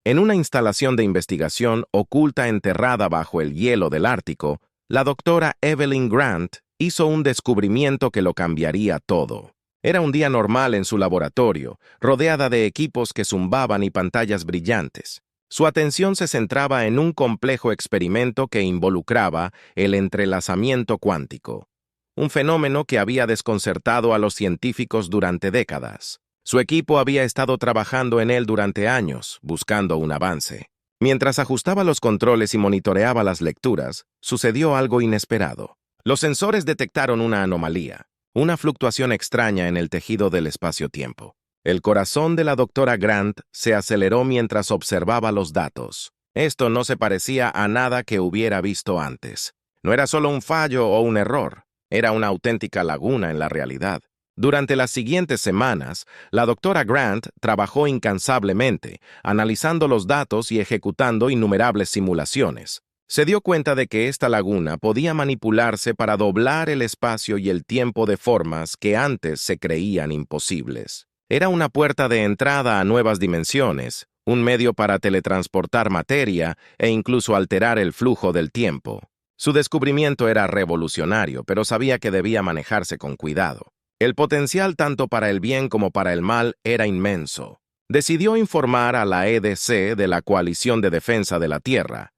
En una instalación de investigación oculta enterrada bajo el hielo del Ártico, la doctora Evelyn Grant hizo un descubrimiento que lo cambiaría todo. Era un día normal en su laboratorio, rodeada de equipos que zumbaban y pantallas brillantes. Su atención se centraba en un complejo experimento que involucraba el entrelazamiento cuántico, un fenómeno que había desconcertado a los científicos durante décadas. Su equipo había estado trabajando en él durante años, buscando un avance. Mientras ajustaba los controles y monitoreaba las lecturas, sucedió algo inesperado. Los sensores detectaron una anomalía, una fluctuación extraña en el tejido del espacio-tiempo. El corazón de la doctora Grant se aceleró mientras observaba los datos. Esto no se parecía a nada que hubiera visto antes. No era solo un fallo o un error, era una auténtica laguna en la realidad. Durante las siguientes semanas, la doctora Grant trabajó incansablemente, analizando los datos y ejecutando innumerables simulaciones. Se dio cuenta de que esta laguna podía manipularse para doblar el espacio y el tiempo de formas que antes se creían imposibles. Era una puerta de entrada a nuevas dimensiones, un medio para teletransportar materia e incluso alterar el flujo del tiempo. Su descubrimiento era revolucionario, pero sabía que debía manejarse con cuidado. El potencial tanto para el bien como para el mal era inmenso. Decidió informar a la EDC de la Coalición de Defensa de la Tierra,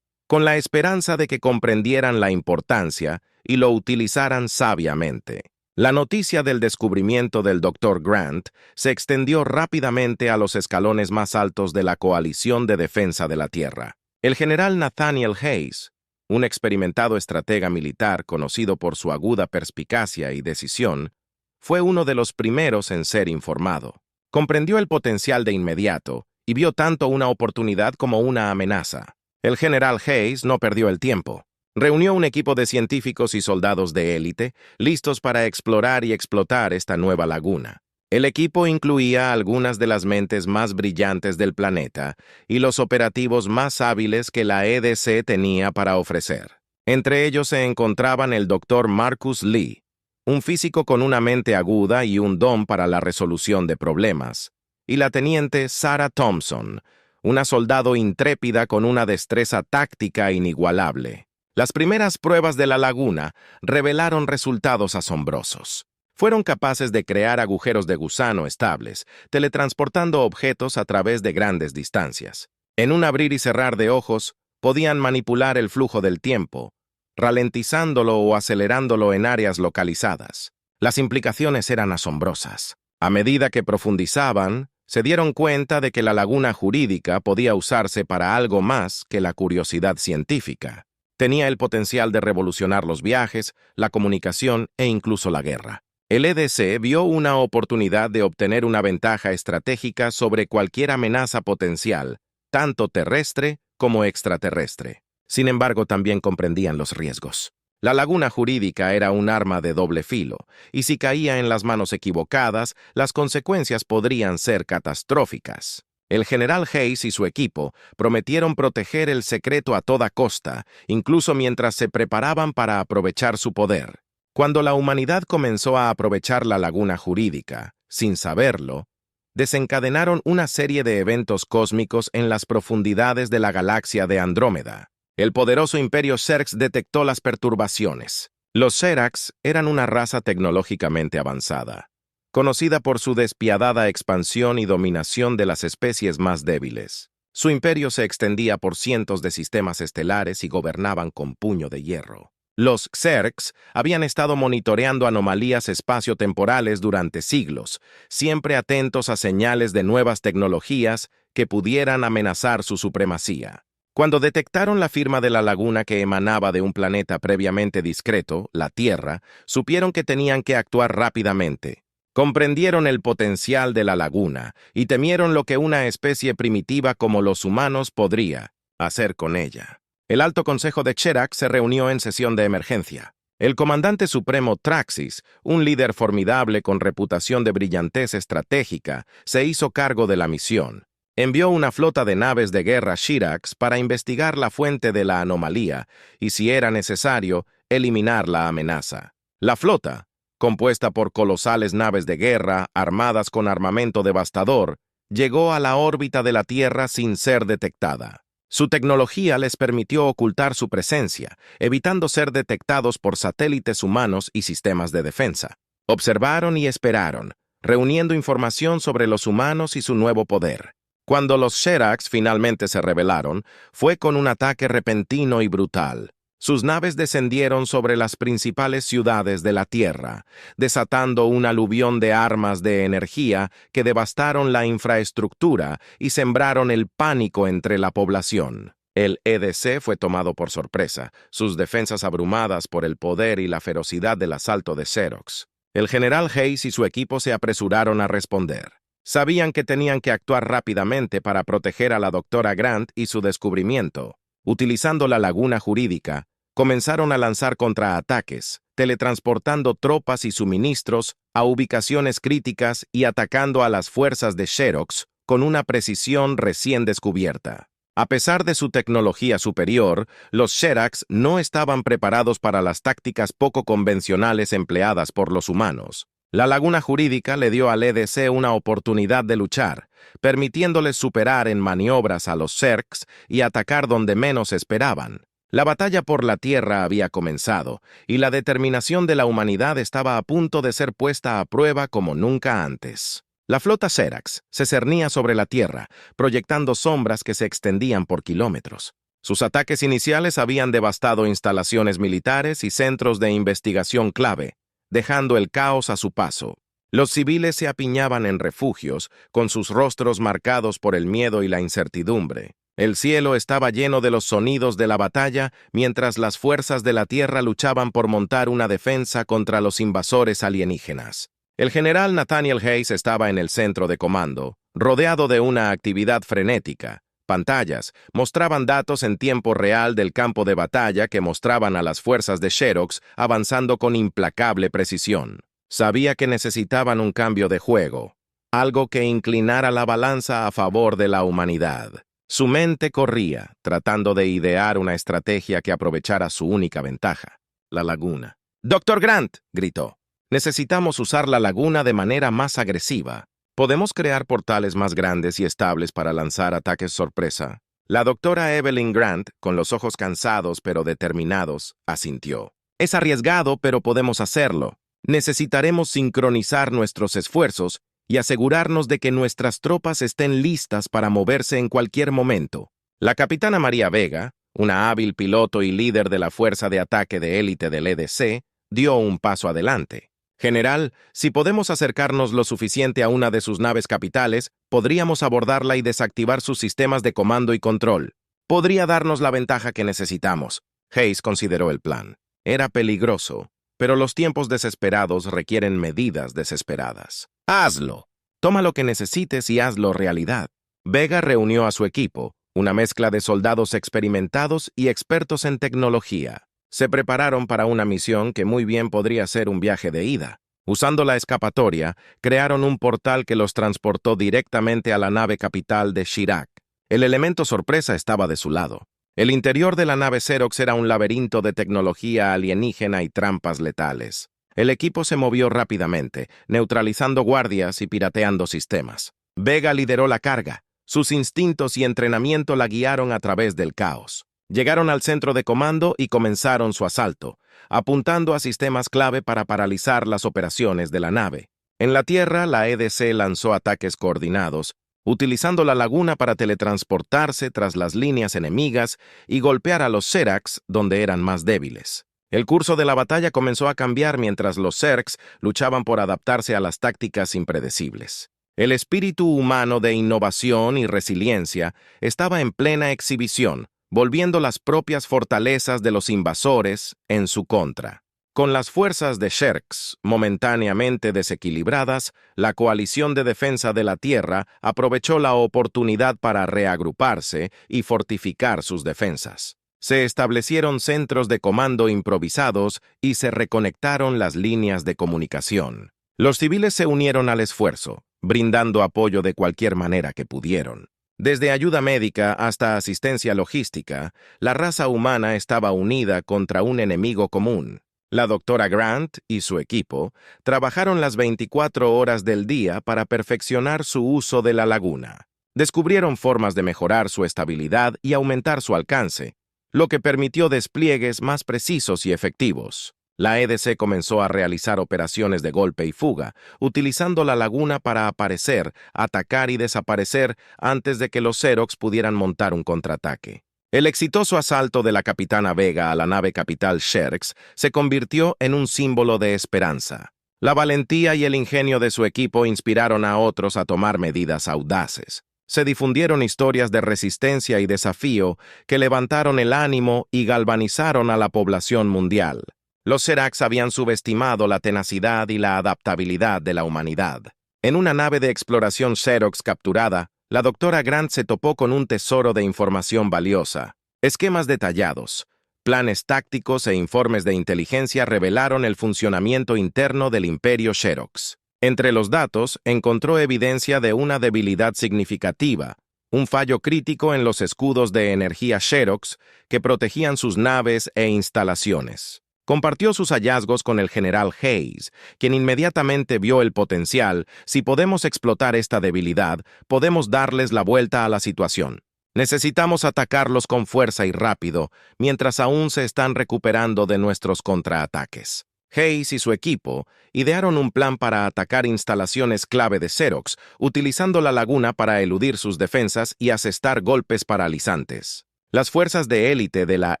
con la esperanza de que comprendieran la importancia y lo utilizaran sabiamente. La noticia del descubrimiento del Dr. Grant se extendió rápidamente a los escalones más altos de la Coalición de Defensa de la Tierra. El general Nathaniel Hayes, un experimentado estratega militar conocido por su aguda perspicacia y decisión, fue uno de los primeros en ser informado. Comprendió el potencial de inmediato y vio tanto una oportunidad como una amenaza. El general Hayes no perdió el tiempo. Reunió un equipo de científicos y soldados de élite, listos para explorar y explotar esta nueva laguna. El equipo incluía algunas de las mentes más brillantes del planeta y los operativos más hábiles que la EDC tenía para ofrecer. Entre ellos se encontraban el Dr. Marcus Lee, un físico con una mente aguda y un don para la resolución de problemas, y la teniente Sarah Thompson, una soldado intrépida con una destreza táctica inigualable. Las primeras pruebas de la laguna revelaron resultados asombrosos. Fueron capaces de crear agujeros de gusano estables, teletransportando objetos a través de grandes distancias. En un abrir y cerrar de ojos, podían manipular el flujo del tiempo, ralentizándolo o acelerándolo en áreas localizadas. Las implicaciones eran asombrosas. A medida que profundizaban, se dieron cuenta de que la laguna jurídica podía usarse para algo más que la curiosidad científica. Tenía el potencial de revolucionar los viajes, la comunicación e incluso la guerra. El EDC vio una oportunidad de obtener una ventaja estratégica sobre cualquier amenaza potencial, tanto terrestre como extraterrestre. Sin embargo, también comprendían los riesgos. La laguna jurídica era un arma de doble filo, y si caía en las manos equivocadas, las consecuencias podrían ser catastróficas. El general Hayes y su equipo prometieron proteger el secreto a toda costa, incluso mientras se preparaban para aprovechar su poder. Cuando la humanidad comenzó a aprovechar la laguna jurídica, sin saberlo, desencadenaron una serie de eventos cósmicos en las profundidades de la galaxia de Andrómeda. El poderoso imperio Xerx detectó las perturbaciones. Los Xerax eran una raza tecnológicamente avanzada, conocida por su despiadada expansión y dominación de las especies más débiles. Su imperio se extendía por cientos de sistemas estelares y gobernaban con puño de hierro. Los Xerx habían estado monitoreando anomalías espaciotemporales durante siglos, siempre atentos a señales de nuevas tecnologías que pudieran amenazar su supremacía. Cuando detectaron la firma de la laguna que emanaba de un planeta previamente discreto, la Tierra, supieron que tenían que actuar rápidamente. Comprendieron el potencial de la laguna y temieron lo que una especie primitiva como los humanos podría hacer con ella. El Alto Consejo de Xerax se reunió en sesión de emergencia. El comandante supremo Traxis, un líder formidable con reputación de brillantez estratégica, se hizo cargo de la misión. Envió una flota de naves de guerra Shirax para investigar la fuente de la anomalía y, si era necesario, eliminar la amenaza. La flota, compuesta por colosales naves de guerra armadas con armamento devastador, llegó a la órbita de la Tierra sin ser detectada. Su tecnología les permitió ocultar su presencia, evitando ser detectados por satélites humanos y sistemas de defensa. Observaron y esperaron, reuniendo información sobre los humanos y su nuevo poder. Cuando los Sherax finalmente se rebelaron, fue con un ataque repentino y brutal. Sus naves descendieron sobre las principales ciudades de la Tierra, desatando un aluvión de armas de energía que devastaron la infraestructura y sembraron el pánico entre la población. El EDC fue tomado por sorpresa, sus defensas abrumadas por el poder y la ferocidad del asalto de Xerox. El general Hayes y su equipo se apresuraron a responder. Sabían que tenían que actuar rápidamente para proteger a la doctora Grant y su descubrimiento. Utilizando la laguna jurídica, comenzaron a lanzar contraataques, teletransportando tropas y suministros a ubicaciones críticas y atacando a las fuerzas de Xerox con una precisión recién descubierta. A pesar de su tecnología superior, los Sherax no estaban preparados para las tácticas poco convencionales empleadas por los humanos. La laguna jurídica le dio al EDC una oportunidad de luchar, permitiéndoles superar en maniobras a los Zergs y atacar donde menos esperaban. La batalla por la Tierra había comenzado, y la determinación de la humanidad estaba a punto de ser puesta a prueba como nunca antes. La flota Xerax se cernía sobre la Tierra, proyectando sombras que se extendían por kilómetros. Sus ataques iniciales habían devastado instalaciones militares y centros de investigación clave, dejando el caos a su paso. Los civiles se apiñaban en refugios, con sus rostros marcados por el miedo y la incertidumbre. El cielo estaba lleno de los sonidos de la batalla, mientras las fuerzas de la Tierra luchaban por montar una defensa contra los invasores alienígenas. El general Nathaniel Hayes estaba en el centro de comando, rodeado de una actividad frenética. Pantallas mostraban datos en tiempo real del campo de batalla que mostraban a las fuerzas de Xerox avanzando con implacable precisión. Sabía que necesitaban un cambio de juego, algo que inclinara la balanza a favor de la humanidad. Su mente corría, tratando de idear una estrategia que aprovechara su única ventaja, la laguna. «¡Dr. Grant!», gritó. «Necesitamos usar la laguna de manera más agresiva. Podemos crear portales más grandes y estables para lanzar ataques sorpresa». La doctora Evelyn Grant, con los ojos cansados pero determinados, asintió. «Es arriesgado, pero podemos hacerlo. Necesitaremos sincronizar nuestros esfuerzos y asegurarnos de que nuestras tropas estén listas para moverse en cualquier momento». La capitana María Vega, una hábil piloto y líder de la fuerza de ataque de élite del EDC, dio un paso adelante. «General, si podemos acercarnos lo suficiente a una de sus naves capitales, podríamos abordarla y desactivar sus sistemas de comando y control. Podría darnos la ventaja que necesitamos». Hayes consideró el plan. Era peligroso, pero los tiempos desesperados requieren medidas desesperadas. «Hazlo. Toma lo que necesites y hazlo realidad». Vega reunió a su equipo, una mezcla de soldados experimentados y expertos en tecnología. Se prepararon para una misión que muy bien podría ser un viaje de ida. Usando la escapatoria, crearon un portal que los transportó directamente a la nave capital de Shirak. El elemento sorpresa estaba de su lado. El interior de la nave Xerox era un laberinto de tecnología alienígena y trampas letales. El equipo se movió rápidamente, neutralizando guardias y pirateando sistemas. Vega lideró la carga. Sus instintos y entrenamiento la guiaron a través del caos. Llegaron al centro de comando y comenzaron su asalto, apuntando a sistemas clave para paralizar las operaciones de la nave. En la Tierra, la EDC lanzó ataques coordinados, utilizando la laguna para teletransportarse tras las líneas enemigas y golpear a los Xerax donde eran más débiles. El curso de la batalla comenzó a cambiar mientras los Zergs luchaban por adaptarse a las tácticas impredecibles. El espíritu humano de innovación y resiliencia estaba en plena exhibición, volviendo las propias fortalezas de los invasores en su contra. Con las fuerzas de Xerx momentáneamente desequilibradas, la coalición de defensa de la Tierra aprovechó la oportunidad para reagruparse y fortificar sus defensas. Se establecieron centros de comando improvisados y se reconectaron las líneas de comunicación. Los civiles se unieron al esfuerzo, brindando apoyo de cualquier manera que pudieron. Desde ayuda médica hasta asistencia logística, la raza humana estaba unida contra un enemigo común. La doctora Grant y su equipo trabajaron las 24 horas del día para perfeccionar su uso de la laguna. Descubrieron formas de mejorar su estabilidad y aumentar su alcance, lo que permitió despliegues más precisos y efectivos. La EDC comenzó a realizar operaciones de golpe y fuga, utilizando la laguna para aparecer, atacar y desaparecer antes de que los Xerox pudieran montar un contraataque. El exitoso asalto de la capitana Vega a la nave capital Xerx se convirtió en un símbolo de esperanza. La valentía y el ingenio de su equipo inspiraron a otros a tomar medidas audaces. Se difundieron historias de resistencia y desafío que levantaron el ánimo y galvanizaron a la población mundial. Los Xerax habían subestimado la tenacidad y la adaptabilidad de la humanidad. En una nave de exploración Xerox capturada, la doctora Grant se topó con un tesoro de información valiosa. Esquemas detallados, planes tácticos e informes de inteligencia revelaron el funcionamiento interno del imperio Xerox. Entre los datos, encontró evidencia de una debilidad significativa, un fallo crítico en los escudos de energía Xerox que protegían sus naves e instalaciones. Compartió sus hallazgos con el general Hayes, quien inmediatamente vio el potencial. Si podemos explotar esta debilidad, podemos darles la vuelta a la situación. Necesitamos atacarlos con fuerza y rápido, mientras aún se están recuperando de nuestros contraataques. Hayes y su equipo idearon un plan para atacar instalaciones clave de Xerox, utilizando la laguna para eludir sus defensas y asestar golpes paralizantes. Las fuerzas de élite de la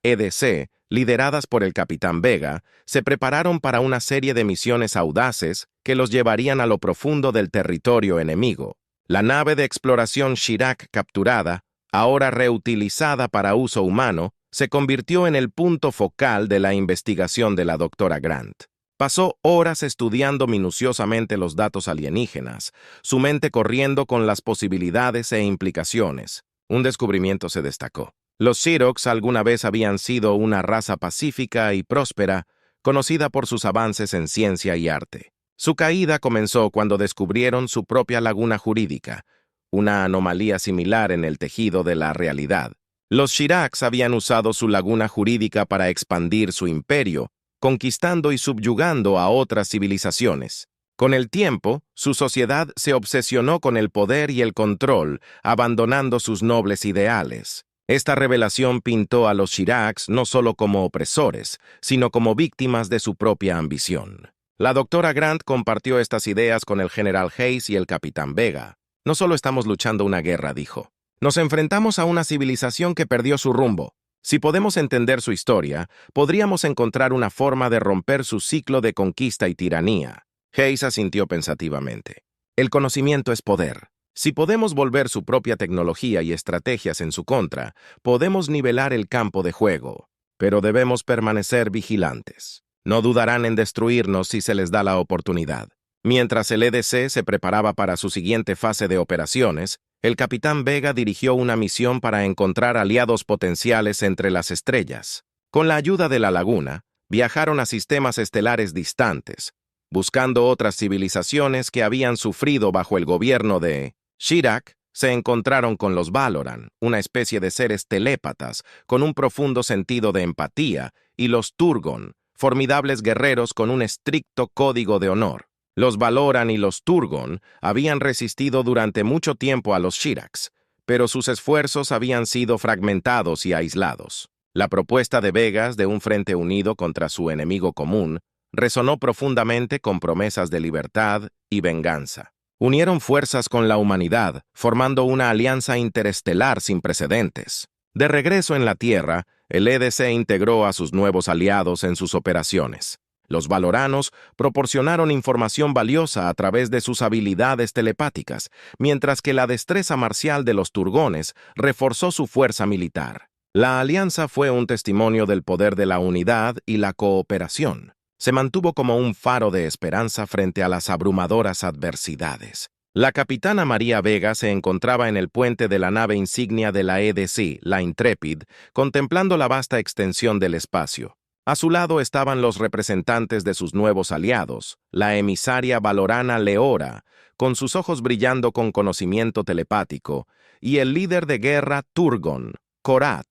EDC, lideradas por el capitán Vega, se prepararon para una serie de misiones audaces que los llevarían a lo profundo del territorio enemigo. La nave de exploración Shirak capturada, ahora reutilizada para uso humano, se convirtió en el punto focal de la investigación de la doctora Grant. Pasó horas estudiando minuciosamente los datos alienígenas, su mente corriendo con las posibilidades e implicaciones. Un descubrimiento se destacó. Los Xerox alguna vez habían sido una raza pacífica y próspera, conocida por sus avances en ciencia y arte. Su caída comenzó cuando descubrieron su propia laguna jurídica, una anomalía similar en el tejido de la realidad. Los Shirax habían usado su laguna jurídica para expandir su imperio, conquistando y subyugando a otras civilizaciones. Con el tiempo, su sociedad se obsesionó con el poder y el control, abandonando sus nobles ideales. Esta revelación pintó a los Shirax no solo como opresores, sino como víctimas de su propia ambición. La doctora Grant compartió estas ideas con el general Hayes y el capitán Vega. No solo estamos luchando una guerra, dijo. Nos enfrentamos a una civilización que perdió su rumbo. Si podemos entender su historia, podríamos encontrar una forma de romper su ciclo de conquista y tiranía. Hayes asintió pensativamente. El conocimiento es poder. Si podemos volver su propia tecnología y estrategias en su contra, podemos nivelar el campo de juego. Pero debemos permanecer vigilantes. No dudarán en destruirnos si se les da la oportunidad. Mientras el EDC se preparaba para su siguiente fase de operaciones, el capitán Vega dirigió una misión para encontrar aliados potenciales entre las estrellas. Con la ayuda de la laguna, viajaron a sistemas estelares distantes, buscando otras civilizaciones que habían sufrido bajo el gobierno de Shirak. Se encontraron con los Valoran, una especie de seres telépatas con un profundo sentido de empatía, y los Turgon, formidables guerreros con un estricto código de honor. Los Valoran y los Turgon habían resistido durante mucho tiempo a los Shirax, pero sus esfuerzos habían sido fragmentados y aislados. La propuesta de Vegas de un frente unido contra su enemigo común resonó profundamente con promesas de libertad y venganza. Unieron fuerzas con la humanidad, formando una alianza interestelar sin precedentes. De regreso en la Tierra, el EDC integró a sus nuevos aliados en sus operaciones. Los valoranos proporcionaron información valiosa a través de sus habilidades telepáticas, mientras que la destreza marcial de los turgones reforzó su fuerza militar. La alianza fue un testimonio del poder de la unidad y la cooperación. Se mantuvo como un faro de esperanza frente a las abrumadoras adversidades. La capitana María Vega se encontraba en el puente de la nave insignia de la EDC, la Intrepid, contemplando la vasta extensión del espacio. A su lado estaban los representantes de sus nuevos aliados, la emisaria valorana Leora, con sus ojos brillando con conocimiento telepático, y el líder de guerra Turgon, Korat,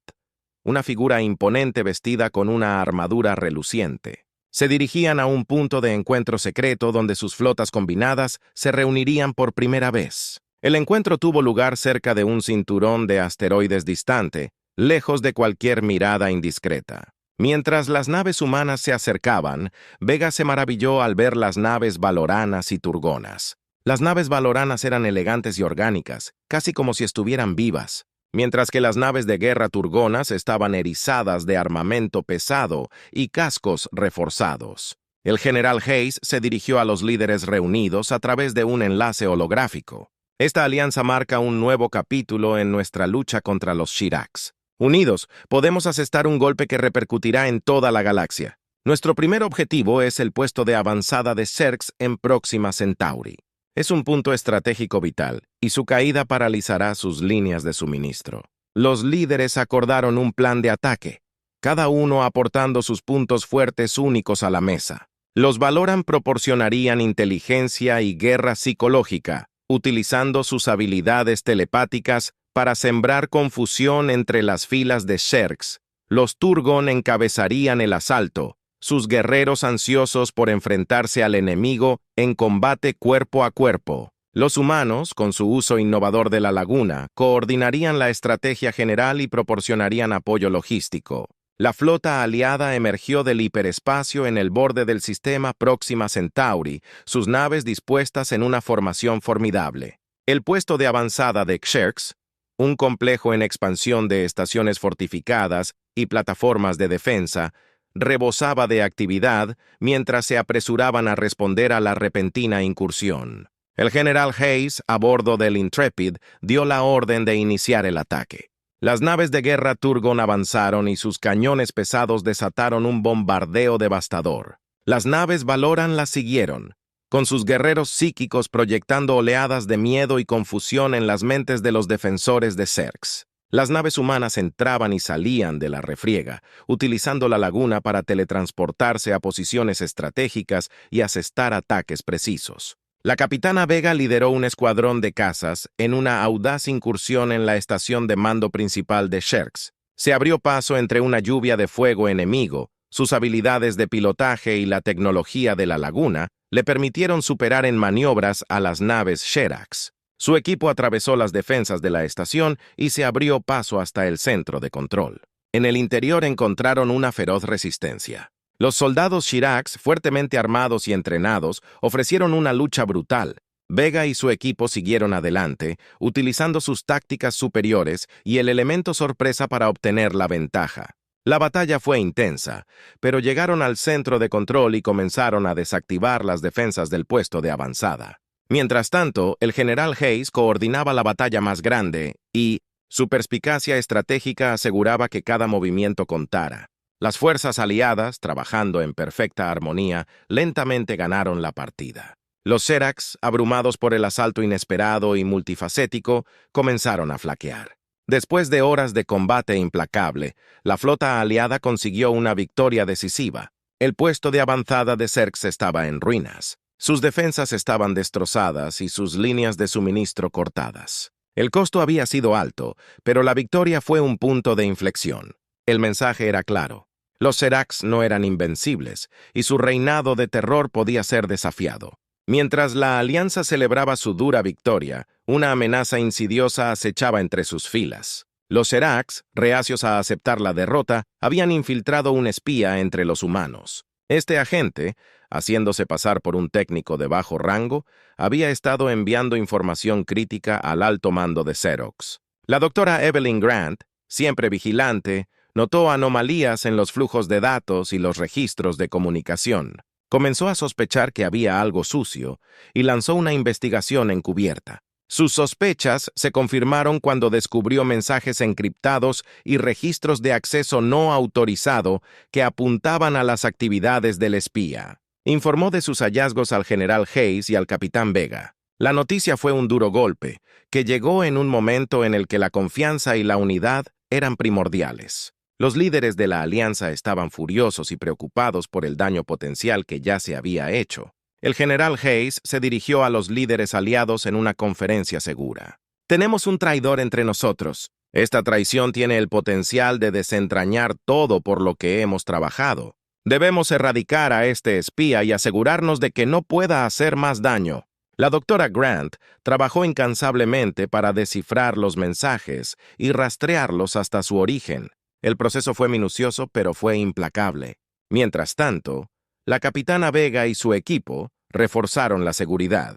una figura imponente vestida con una armadura reluciente. Se dirigían a un punto de encuentro secreto donde sus flotas combinadas se reunirían por primera vez. El encuentro tuvo lugar cerca de un cinturón de asteroides distante, lejos de cualquier mirada indiscreta. Mientras las naves humanas se acercaban, Vega se maravilló al ver las naves valoranas y turgonas. Las naves valoranas eran elegantes y orgánicas, casi como si estuvieran vivas, mientras que las naves de guerra turgonas estaban erizadas de armamento pesado y cascos reforzados. El general Hayes se dirigió a los líderes reunidos a través de un enlace holográfico. Esta alianza marca un nuevo capítulo en nuestra lucha contra los Shiraks. Unidos, podemos asestar un golpe que repercutirá en toda la galaxia. Nuestro primer objetivo es el puesto de avanzada de Zerx en Próxima Centauri. Es un punto estratégico vital, y su caída paralizará sus líneas de suministro. Los líderes acordaron un plan de ataque, cada uno aportando sus puntos fuertes únicos a la mesa. Los Valoran proporcionarían inteligencia y guerra psicológica, utilizando sus habilidades telepáticas para sembrar confusión entre las filas de Zerx. Los Turgon encabezarían el asalto, sus guerreros ansiosos por enfrentarse al enemigo en combate cuerpo a cuerpo. Los humanos, con su uso innovador de la laguna, coordinarían la estrategia general y proporcionarían apoyo logístico. La flota aliada emergió del hiperespacio en el borde del sistema Próxima Centauri, sus naves dispuestas en una formación formidable. El puesto de avanzada de Xerx, un complejo en expansión de estaciones fortificadas y plataformas de defensa, rebosaba de actividad mientras se apresuraban a responder a la repentina incursión. El general Hayes, a bordo del Intrepid, dio la orden de iniciar el ataque. Las naves de guerra Turgon avanzaron y sus cañones pesados desataron un bombardeo devastador. Las naves Valoran las siguieron, con sus guerreros psíquicos proyectando oleadas de miedo y confusión en las mentes de los defensores de Zerx. Las naves humanas entraban y salían de la refriega, utilizando la laguna para teletransportarse a posiciones estratégicas y asestar ataques precisos. La capitana Vega lideró un escuadrón de cazas en una audaz incursión en la estación de mando principal de Zerx. Se abrió paso entre una lluvia de fuego enemigo. Sus habilidades de pilotaje y la tecnología de la laguna le permitieron superar en maniobras a las naves Sherax. Su equipo atravesó las defensas de la estación y se abrió paso hasta el centro de control. En el interior encontraron una feroz resistencia. Los soldados Shirax, fuertemente armados y entrenados, ofrecieron una lucha brutal. Vega y su equipo siguieron adelante, utilizando sus tácticas superiores y el elemento sorpresa para obtener la ventaja. La batalla fue intensa, pero llegaron al centro de control y comenzaron a desactivar las defensas del puesto de avanzada. Mientras tanto, el general Hayes coordinaba la batalla más grande y su perspicacia estratégica aseguraba que cada movimiento contara. Las fuerzas aliadas, trabajando en perfecta armonía, lentamente ganaron la partida. Los Zerax, abrumados por el asalto inesperado y multifacético, comenzaron a flaquear. Después de horas de combate implacable, la flota aliada consiguió una victoria decisiva. El puesto de avanzada de Zerx estaba en ruinas. Sus defensas estaban destrozadas y sus líneas de suministro cortadas. El costo había sido alto, pero la victoria fue un punto de inflexión. El mensaje era claro. Los Zerax no eran invencibles, y su reinado de terror podía ser desafiado. Mientras la alianza celebraba su dura victoria, una amenaza insidiosa acechaba entre sus filas. Los Zerax, reacios a aceptar la derrota, habían infiltrado un espía entre los humanos. Este agente, haciéndose pasar por un técnico de bajo rango, había estado enviando información crítica al alto mando de Xerox. La doctora Evelyn Grant, siempre vigilante, notó anomalías en los flujos de datos y los registros de comunicación. Comenzó a sospechar que había algo sucio y lanzó una investigación encubierta. Sus sospechas se confirmaron cuando descubrió mensajes encriptados y registros de acceso no autorizado que apuntaban a las actividades del espía. Informó de sus hallazgos al general Hayes y al capitán Vega. La noticia fue un duro golpe, que llegó en un momento en el que la confianza y la unidad eran primordiales. Los líderes de la alianza estaban furiosos y preocupados por el daño potencial que ya se había hecho. El general Hayes se dirigió a los líderes aliados en una conferencia segura. «Tenemos un traidor entre nosotros. Esta traición tiene el potencial de desentrañar todo por lo que hemos trabajado. Debemos erradicar a este espía y asegurarnos de que no pueda hacer más daño. La doctora Grant trabajó incansablemente para descifrar los mensajes y rastrearlos hasta su origen. El proceso fue minucioso, pero fue implacable. Mientras tanto, la capitana Vega y su equipo reforzaron la seguridad,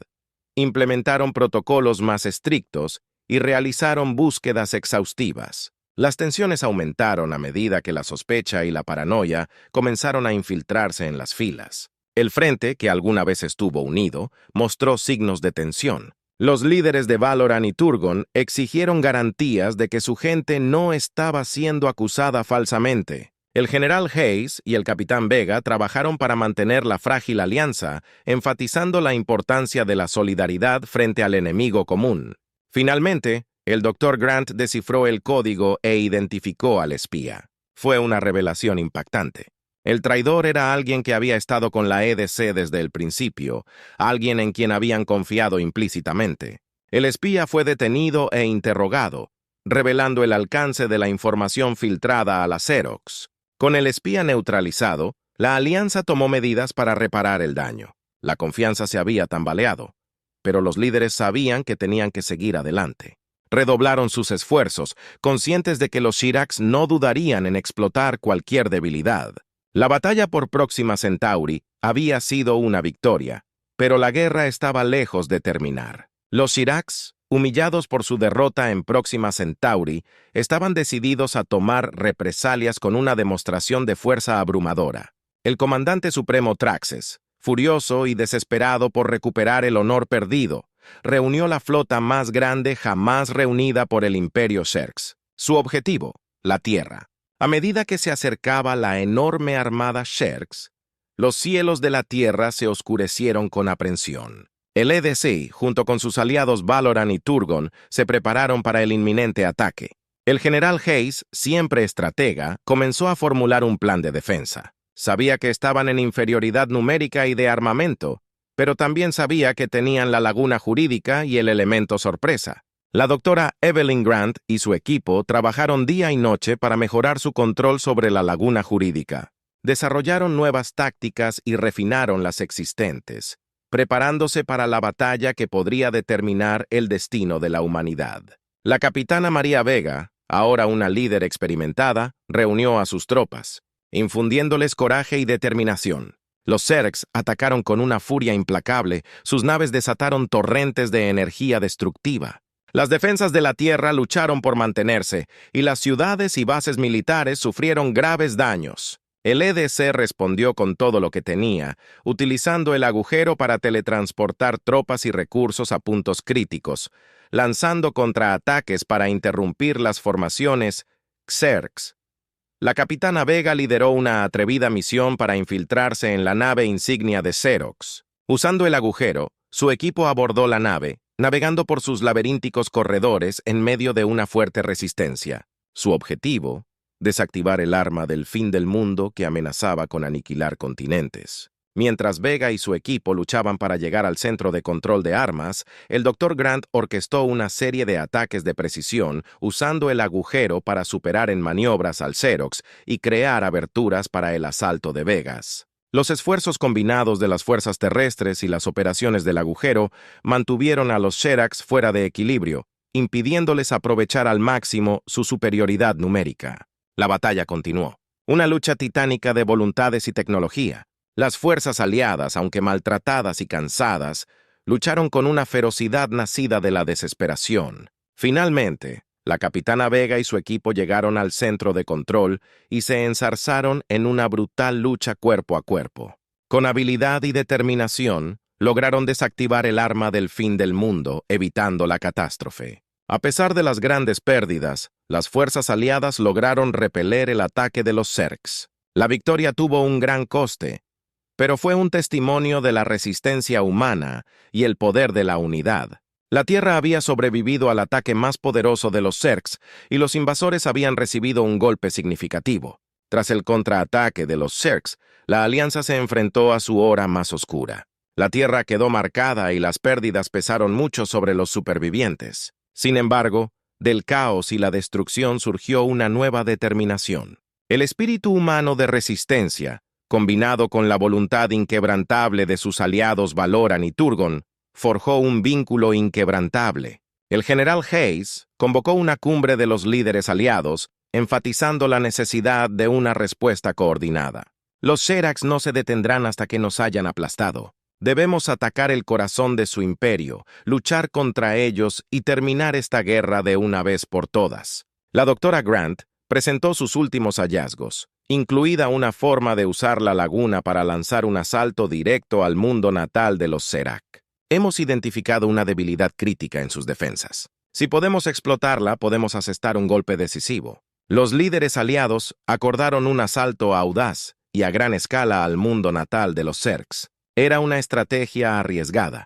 implementaron protocolos más estrictos y realizaron búsquedas exhaustivas. Las tensiones aumentaron a medida que la sospecha y la paranoia comenzaron a infiltrarse en las filas. El frente, que alguna vez estuvo unido, mostró signos de tensión. Los líderes de Valoran y Turgon exigieron garantías de que su gente no estaba siendo acusada falsamente. El general Hayes y el capitán Vega trabajaron para mantener la frágil alianza, enfatizando la importancia de la solidaridad frente al enemigo común. Finalmente, el Dr. Grant descifró el código e identificó al espía. Fue una revelación impactante. El traidor era alguien que había estado con la EDC desde el principio, alguien en quien habían confiado implícitamente. El espía fue detenido e interrogado, revelando el alcance de la información filtrada a la Xerox. Con el espía neutralizado, la alianza tomó medidas para reparar el daño. La confianza se había tambaleado, pero los líderes sabían que tenían que seguir adelante. Redoblaron sus esfuerzos, conscientes de que los Shirax no dudarían en explotar cualquier debilidad. La batalla por Próxima Centauri había sido una victoria, pero la guerra estaba lejos de terminar. Los Shirax, humillados por su derrota en Próxima Centauri, estaban decididos a tomar represalias con una demostración de fuerza abrumadora. El comandante supremo Traxes, furioso y desesperado por recuperar el honor perdido, reunió la flota más grande jamás reunida por el Imperio Xerx. Su objetivo, la Tierra. A medida que se acercaba la enorme armada Xerx, los cielos de la Tierra se oscurecieron con aprensión. El EDC, junto con sus aliados Valoran y Turgon, se prepararon para el inminente ataque. El general Hayes, siempre estratega, comenzó a formular un plan de defensa. Sabía que estaban en inferioridad numérica y de armamento, pero también sabía que tenían la laguna jurídica y el elemento sorpresa. La doctora Evelyn Grant y su equipo trabajaron día y noche para mejorar su control sobre la laguna jurídica. Desarrollaron nuevas tácticas y refinaron las existentes, preparándose para la batalla que podría determinar el destino de la humanidad. La capitana María Vega, ahora una líder experimentada, reunió a sus tropas, infundiéndoles coraje y determinación. Los Xerx atacaron con una furia implacable, sus naves desataron torrentes de energía destructiva. Las defensas de la Tierra lucharon por mantenerse, y las ciudades y bases militares sufrieron graves daños. El EDC respondió con todo lo que tenía, utilizando el agujero para teletransportar tropas y recursos a puntos críticos, lanzando contraataques para interrumpir las formaciones Xerx. La capitana Vega lideró una atrevida misión para infiltrarse en la nave insignia de Xerox. Usando el agujero, su equipo abordó la nave, navegando por sus laberínticos corredores en medio de una fuerte resistencia. Su objetivo, desactivar el arma del fin del mundo que amenazaba con aniquilar continentes. Mientras Vega y su equipo luchaban para llegar al centro de control de armas, el Dr. Grant orquestó una serie de ataques de precisión usando el agujero para superar en maniobras al Xerox y crear aberturas para el asalto de Vegas. Los esfuerzos combinados de las fuerzas terrestres y las operaciones del agujero mantuvieron a los Sherax fuera de equilibrio, impidiéndoles aprovechar al máximo su superioridad numérica. La batalla continuó. Una lucha titánica de voluntades y tecnología. Las fuerzas aliadas, aunque maltratadas y cansadas, lucharon con una ferocidad nacida de la desesperación. Finalmente, la capitana Vega y su equipo llegaron al centro de control y se enzarzaron en una brutal lucha cuerpo a cuerpo. Con habilidad y determinación, lograron desactivar el arma del fin del mundo, evitando la catástrofe. A pesar de las grandes pérdidas, las fuerzas aliadas lograron repeler el ataque de los Xerx. La victoria tuvo un gran coste, pero fue un testimonio de la resistencia humana y el poder de la unidad. La Tierra había sobrevivido al ataque más poderoso de los Xerx y los invasores habían recibido un golpe significativo. Tras el contraataque de los Xerx, la alianza se enfrentó a su hora más oscura. La Tierra quedó marcada y las pérdidas pesaron mucho sobre los supervivientes. Sin embargo, del caos y la destrucción surgió una nueva determinación. El espíritu humano de resistencia, combinado con la voluntad inquebrantable de sus aliados Valoran y Turgon, forjó un vínculo inquebrantable. El general Hayes convocó una cumbre de los líderes aliados, enfatizando la necesidad de una respuesta coordinada. Los Sherax no se detendrán hasta que nos hayan aplastado. Debemos atacar el corazón de su imperio, luchar contra ellos y terminar esta guerra de una vez por todas. La doctora Grant presentó sus últimos hallazgos, incluida una forma de usar la laguna para lanzar un asalto directo al mundo natal de los Serac. Hemos identificado una debilidad crítica en sus defensas. Si podemos explotarla, podemos asestar un golpe decisivo. Los líderes aliados acordaron un asalto audaz y a gran escala al mundo natal de los Zergs. Era una estrategia arriesgada,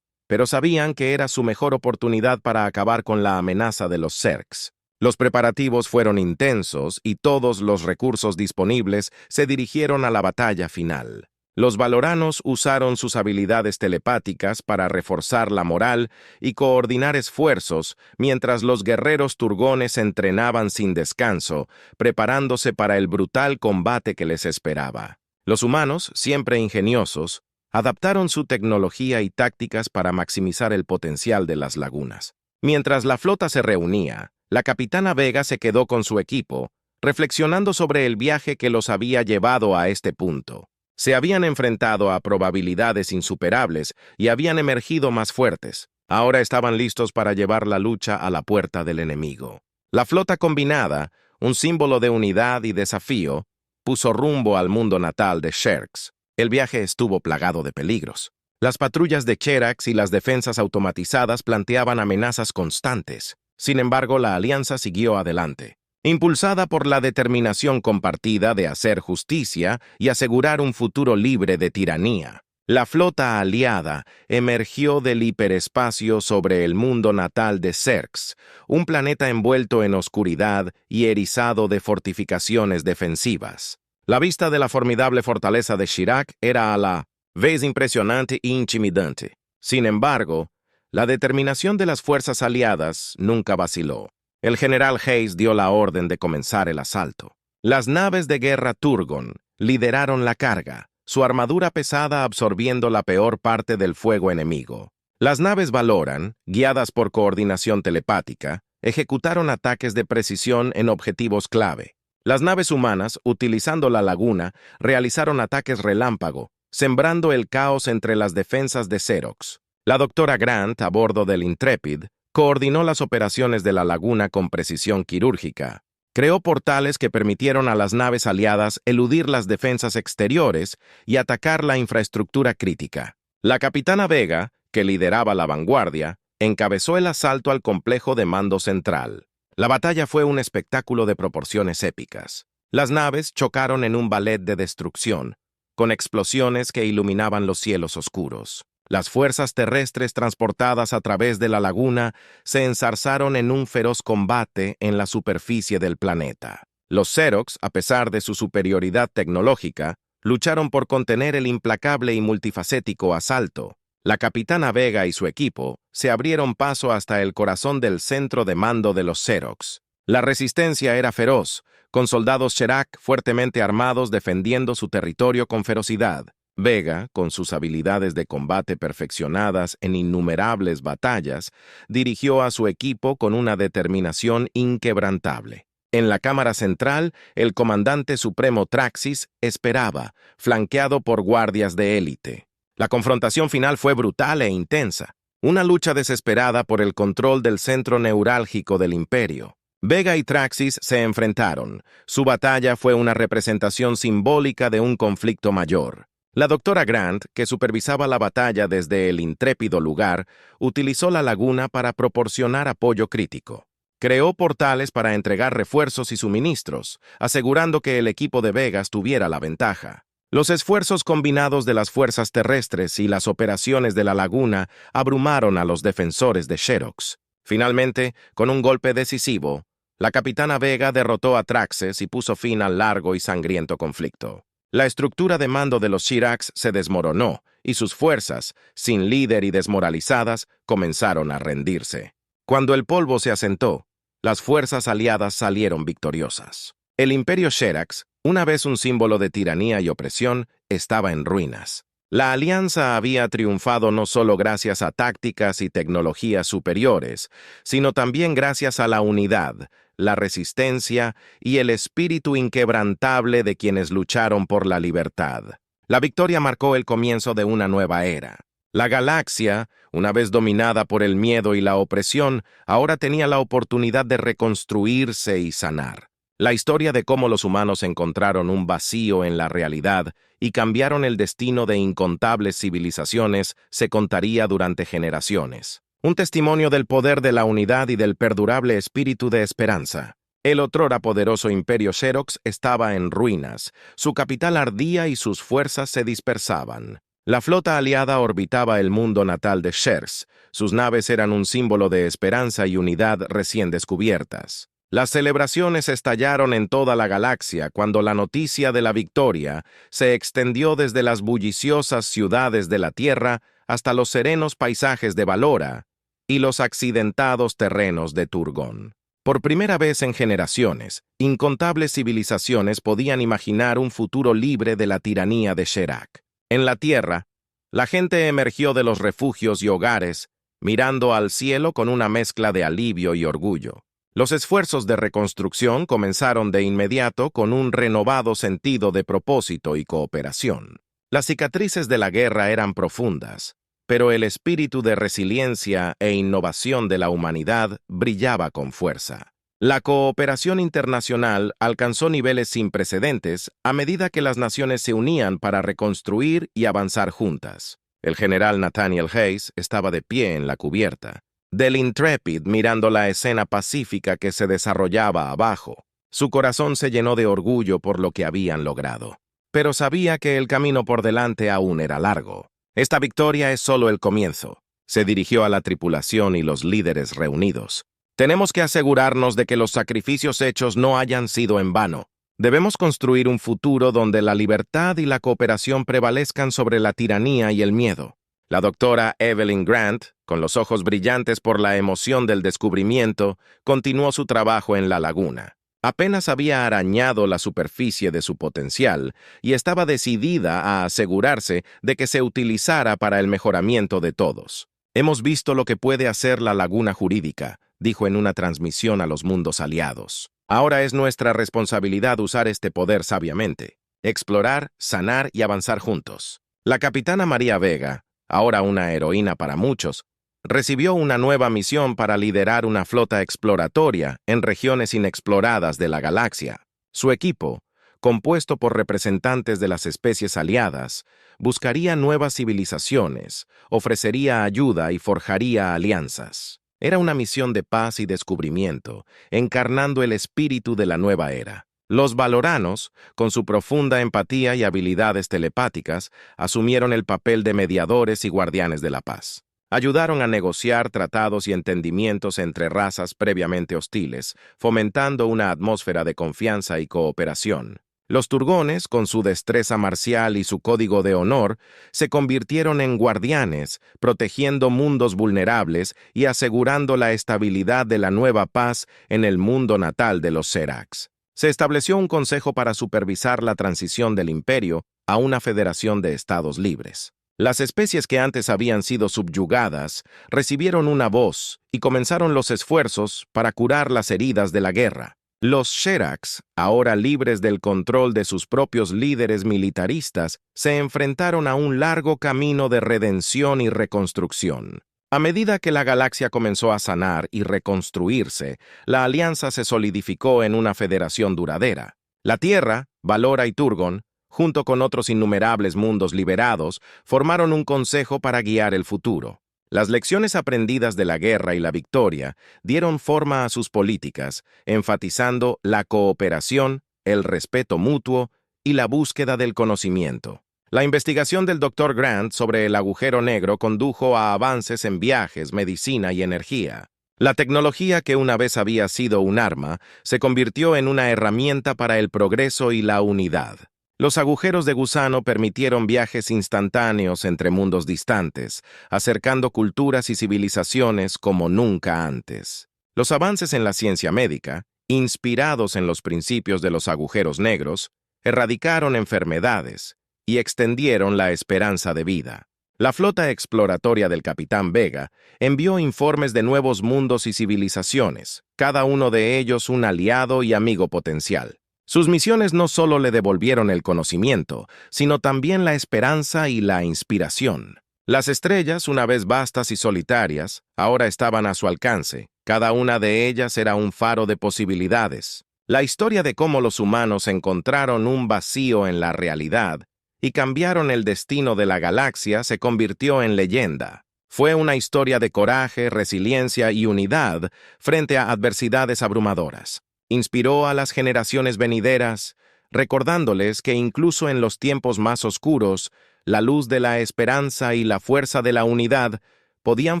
pero sabían que era su mejor oportunidad para acabar con la amenaza de los Zergs. Los preparativos fueron intensos y todos los recursos disponibles se dirigieron a la batalla final. Los valoranos usaron sus habilidades telepáticas para reforzar la moral y coordinar esfuerzos, mientras los guerreros turgones entrenaban sin descanso, preparándose para el brutal combate que les esperaba. Los humanos, siempre ingeniosos, adaptaron su tecnología y tácticas para maximizar el potencial de las lagunas. Mientras la flota se reunía, la capitana Vega se quedó con su equipo, reflexionando sobre el viaje que los había llevado a este punto. Se habían enfrentado a probabilidades insuperables y habían emergido más fuertes. Ahora estaban listos para llevar la lucha a la puerta del enemigo. La flota combinada, un símbolo de unidad y desafío, puso rumbo al mundo natal de Sherks. El viaje estuvo plagado de peligros. Las patrullas de Cherax y las defensas automatizadas planteaban amenazas constantes. Sin embargo, la alianza siguió adelante, impulsada por la determinación compartida de hacer justicia y asegurar un futuro libre de tiranía. La flota aliada emergió del hiperespacio sobre el mundo natal de Zergs, un planeta envuelto en oscuridad y erizado de fortificaciones defensivas. La vista de la formidable fortaleza de Shirak era a la vez impresionante e intimidante. Sin embargo, la determinación de las fuerzas aliadas nunca vaciló. El general Hayes dio la orden de comenzar el asalto. Las naves de guerra Turgon lideraron la carga, su armadura pesada absorbiendo la peor parte del fuego enemigo. Las naves Valoran, guiadas por coordinación telepática, ejecutaron ataques de precisión en objetivos clave. Las naves humanas, utilizando la laguna, realizaron ataques relámpago, sembrando el caos entre las defensas de Xerox. La doctora Grant, a bordo del Intrepid, coordinó las operaciones de la laguna con precisión quirúrgica. Creó portales que permitieron a las naves aliadas eludir las defensas exteriores y atacar la infraestructura crítica. La capitana Vega, que lideraba la vanguardia, encabezó el asalto al complejo de mando central. La batalla fue un espectáculo de proporciones épicas. Las naves chocaron en un ballet de destrucción, con explosiones que iluminaban los cielos oscuros. Las fuerzas terrestres transportadas a través de la laguna se enzarzaron en un feroz combate en la superficie del planeta. Los Xerox, a pesar de su superioridad tecnológica, lucharon por contener el implacable y multifacético asalto. La capitana Vega y su equipo se abrieron paso hasta el corazón del centro de mando de los Xerox. La resistencia era feroz, con soldados Sherak fuertemente armados defendiendo su territorio con ferocidad. Vega, con sus habilidades de combate perfeccionadas en innumerables batallas, dirigió a su equipo con una determinación inquebrantable. En la cámara central, el comandante supremo Traxis esperaba, flanqueado por guardias de élite. La confrontación final fue brutal e intensa, una lucha desesperada por el control del centro neurálgico del imperio. Vega y Traxis se enfrentaron. Su batalla fue una representación simbólica de un conflicto mayor. La doctora Grant, que supervisaba la batalla desde el intrépido lugar, utilizó la laguna para proporcionar apoyo crítico. Creó portales para entregar refuerzos y suministros, asegurando que el equipo de Vegas tuviera la ventaja. Los esfuerzos combinados de las fuerzas terrestres y las operaciones de la laguna abrumaron a los defensores de Xerox. Finalmente, con un golpe decisivo, la capitana Vega derrotó a Traxes y puso fin al largo y sangriento conflicto. La estructura de mando de los Shirax se desmoronó y sus fuerzas, sin líder y desmoralizadas, comenzaron a rendirse. Cuando el polvo se asentó, las fuerzas aliadas salieron victoriosas. El imperio Sherax, una vez un símbolo de tiranía y opresión, estaba en ruinas. La alianza había triunfado no solo gracias a tácticas y tecnologías superiores, sino también gracias a la unidad, la resistencia y el espíritu inquebrantable de quienes lucharon por la libertad. La victoria marcó el comienzo de una nueva era. La galaxia, una vez dominada por el miedo y la opresión, ahora tenía la oportunidad de reconstruirse y sanar. La historia de cómo los humanos encontraron un vacío en la realidad y cambiaron el destino de incontables civilizaciones se contaría durante generaciones. Un testimonio del poder de la unidad y del perdurable espíritu de esperanza. El otrora poderoso imperio Xerox estaba en ruinas, su capital ardía y sus fuerzas se dispersaban. La flota aliada orbitaba el mundo natal de Xers, sus naves eran un símbolo de esperanza y unidad recién descubiertas. Las celebraciones estallaron en toda la galaxia cuando la noticia de la victoria se extendió desde las bulliciosas ciudades de la Tierra hasta los serenos paisajes de Valora y los accidentados terrenos de Turgon. Por primera vez en generaciones, incontables civilizaciones podían imaginar un futuro libre de la tiranía de Sherak. En la Tierra, la gente emergió de los refugios y hogares, mirando al cielo con una mezcla de alivio y orgullo. Los esfuerzos de reconstrucción comenzaron de inmediato con un renovado sentido de propósito y cooperación. Las cicatrices de la guerra eran profundas, pero el espíritu de resiliencia e innovación de la humanidad brillaba con fuerza. La cooperación internacional alcanzó niveles sin precedentes a medida que las naciones se unían para reconstruir y avanzar juntas. El general Nathaniel Hayes estaba de pie en la cubierta del Intrepid mirando la escena pacífica que se desarrollaba abajo. Su corazón se llenó de orgullo por lo que habían logrado, pero sabía que el camino por delante aún era largo. Esta victoria es solo el comienzo. Se dirigió a la tripulación y los líderes reunidos. Tenemos que asegurarnos de que los sacrificios hechos no hayan sido en vano. Debemos construir un futuro donde la libertad y la cooperación prevalezcan sobre la tiranía y el miedo. La doctora Evelyn Grant, con los ojos brillantes por la emoción del descubrimiento, continuó su trabajo en la laguna. Apenas había arañado la superficie de su potencial y estaba decidida a asegurarse de que se utilizara para el mejoramiento de todos. Hemos visto lo que puede hacer la laguna jurídica, dijo en una transmisión a los mundos aliados. Ahora es nuestra responsabilidad usar este poder sabiamente, explorar, sanar y avanzar juntos. La capitana María Vega, ahora una heroína para muchos, recibió una nueva misión para liderar una flota exploratoria en regiones inexploradas de la galaxia. Su equipo, compuesto por representantes de las especies aliadas, buscaría nuevas civilizaciones, ofrecería ayuda y forjaría alianzas. Era una misión de paz y descubrimiento, encarnando el espíritu de la nueva era. Los valoranos, con su profunda empatía y habilidades telepáticas, asumieron el papel de mediadores y guardianes de la paz. Ayudaron a negociar tratados y entendimientos entre razas previamente hostiles, fomentando una atmósfera de confianza y cooperación. Los turgones, con su destreza marcial y su código de honor, se convirtieron en guardianes, protegiendo mundos vulnerables y asegurando la estabilidad de la nueva paz en el mundo natal de los Xerax. Se estableció un consejo para supervisar la transición del imperio a una federación de estados libres. Las especies que antes habían sido subyugadas recibieron una voz y comenzaron los esfuerzos para curar las heridas de la guerra. Los Xerax, ahora libres del control de sus propios líderes militaristas, se enfrentaron a un largo camino de redención y reconstrucción. A medida que la galaxia comenzó a sanar y reconstruirse, la alianza se solidificó en una federación duradera. La Tierra, Valora y Turgon, junto con otros innumerables mundos liberados, formaron un consejo para guiar el futuro. Las lecciones aprendidas de la guerra y la victoria dieron forma a sus políticas, enfatizando la cooperación, el respeto mutuo y la búsqueda del conocimiento. La investigación del Dr. Grant sobre el agujero negro condujo a avances en viajes, medicina y energía. La tecnología que una vez había sido un arma se convirtió en una herramienta para el progreso y la unidad. Los agujeros de gusano permitieron viajes instantáneos entre mundos distantes, acercando culturas y civilizaciones como nunca antes. Los avances en la ciencia médica, inspirados en los principios de los agujeros negros, erradicaron enfermedades y extendieron la esperanza de vida. La flota exploratoria del Capitán Vega envió informes de nuevos mundos y civilizaciones, cada uno de ellos un aliado y amigo potencial. Sus misiones no solo le devolvieron el conocimiento, sino también la esperanza y la inspiración. Las estrellas, una vez vastas y solitarias, ahora estaban a su alcance. Cada una de ellas era un faro de posibilidades. La historia de cómo los humanos encontraron un vacío en la realidad y cambiaron el destino de la galaxia se convirtió en leyenda. Fue una historia de coraje, resiliencia y unidad frente a adversidades abrumadoras. Inspiró a las generaciones venideras, recordándoles que incluso en los tiempos más oscuros, la luz de la esperanza y la fuerza de la unidad podían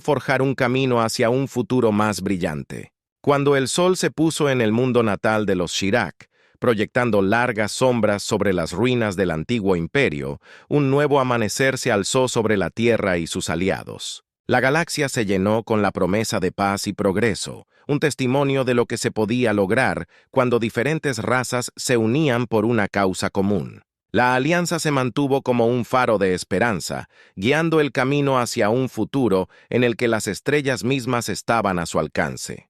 forjar un camino hacia un futuro más brillante. Cuando el sol se puso en el mundo natal de los Shirak, proyectando largas sombras sobre las ruinas del antiguo imperio, un nuevo amanecer se alzó sobre la Tierra y sus aliados. La galaxia se llenó con la promesa de paz y progreso, un testimonio de lo que se podía lograr cuando diferentes razas se unían por una causa común. La alianza se mantuvo como un faro de esperanza, guiando el camino hacia un futuro en el que las estrellas mismas estaban a su alcance.